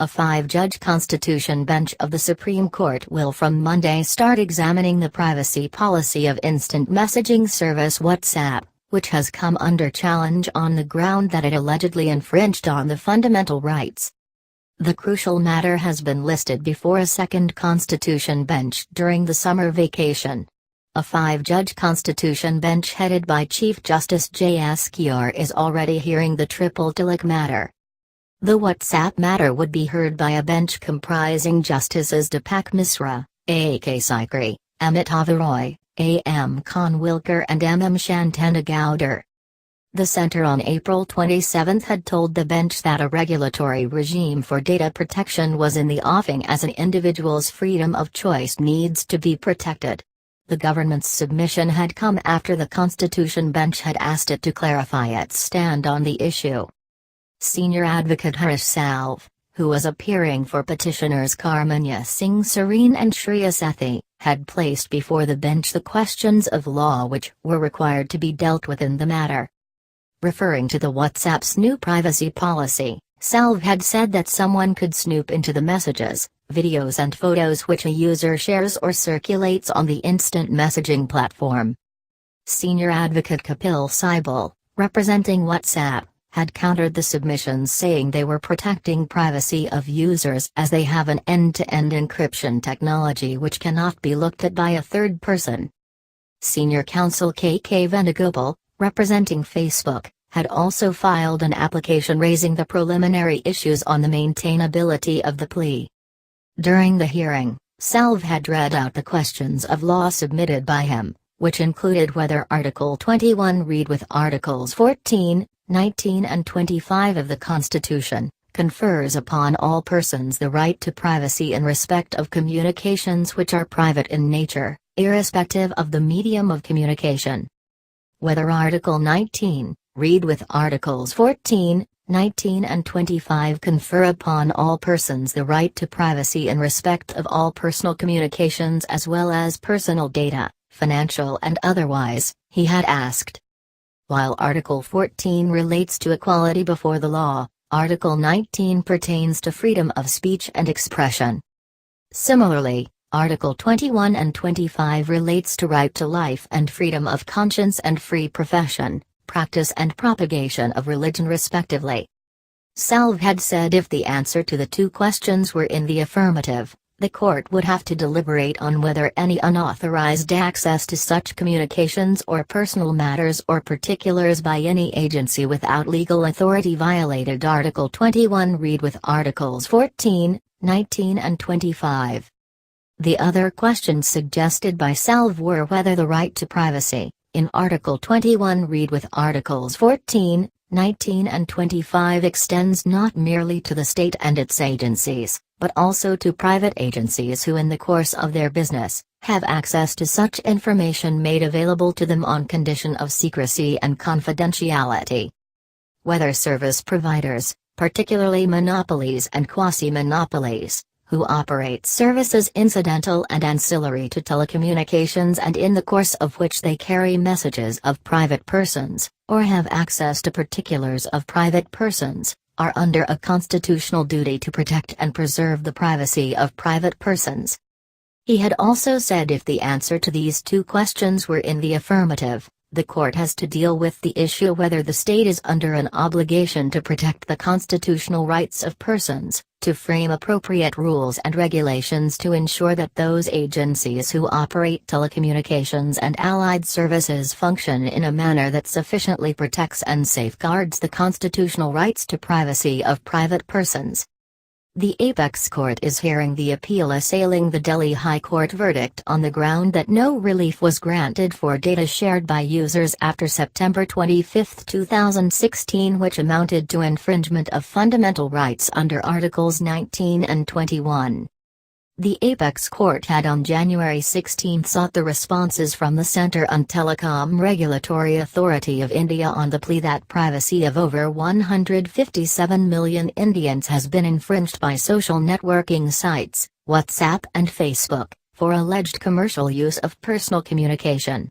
A five-judge Constitution bench of the Supreme Court will from Monday start examining the privacy policy of instant messaging service WhatsApp, which has come under challenge on the ground that it allegedly infringed on the fundamental rights. The crucial matter has been listed before a second Constitution bench during the summer vacation. A five-judge Constitution bench headed by Chief Justice JS Khehar is already hearing the triple talaq matter. The WhatsApp matter would be heard by a bench comprising Justices Deepak Misra, A.K. Sikri, Amitav Roy, A.M. Khanwilkar and M.M. Shantanagowder. The center on April 27 had told the bench that a regulatory regime for data protection was in the offing as an individual's freedom of choice needs to be protected. The government's submission had come after the Constitution bench had asked it to clarify its stand on the issue. Senior advocate Harish Salve, who was appearing for petitioners Karmanya Singh, Sareen and Shreya Sethi, had placed before the bench the questions of law which were required to be dealt with in the matter. Referring to the WhatsApp's new privacy policy, Salve had said that someone could snoop into the messages, videos and photos which a user shares or circulates on the instant messaging platform. Senior advocate Kapil Sibal, representing WhatsApp, had countered the submissions saying they were protecting privacy of users as they have an end-to-end encryption technology which cannot be looked at by a third person. Senior counsel K.K. Venugopal, representing Facebook, had also filed an application raising the preliminary issues on the maintainability of the plea. During the hearing, Salve had read out the questions of law submitted by him, which included whether Article 21 read with Articles 14, 19 and 25 of the Constitution, confers upon all persons the right to privacy in respect of communications which are private in nature, irrespective of the medium of communication. Whether Article 19, read with Articles 14, 19 and 25 confer upon all persons the right to privacy in respect of all personal communications as well as personal data, financial and otherwise, he had asked. While Article 14 relates to equality before the law, Article 19 pertains to freedom of speech and expression. Similarly, Article 21 and 25 relates to right to life and freedom of conscience and free profession, practice and propagation of religion respectively. Salve had said if the answer to the two questions were in the affirmative, the court would have to deliberate on whether any unauthorized access to such communications or personal matters or particulars by any agency without legal authority violated Article 21 read with Articles 14, 19 and 25. The other questions suggested by Salve were whether the right to privacy, in Article 21 read with Articles 14, 19 and 25 extends not merely to the state and its agencies, but also to private agencies who in the course of their business, have access to such information made available to them on condition of secrecy and confidentiality. Whether service providers, particularly monopolies and quasi-monopolies, who operate services incidental and ancillary to telecommunications and in the course of which they carry messages of private persons, or have access to particulars of private persons, are under a constitutional duty to protect and preserve the privacy of private persons. He had also said if the answer to these two questions were in the affirmative, the court has to deal with the issue whether the state is under an obligation to protect the constitutional rights of persons, to frame appropriate rules and regulations to ensure that those agencies who operate telecommunications and allied services function in a manner that sufficiently protects and safeguards the constitutional rights to privacy of private persons. The Apex Court is hearing the appeal assailing the Delhi High Court verdict on the ground that no relief was granted for data shared by users after September 25, 2016, which amounted to infringement of fundamental rights under Articles 19 and 21. The Apex Court had on January 16 sought the responses from the Centre on Telecom Regulatory Authority of India on the plea that privacy of over 157 million Indians has been infringed by social networking sites, WhatsApp and Facebook, for alleged commercial use of personal communication.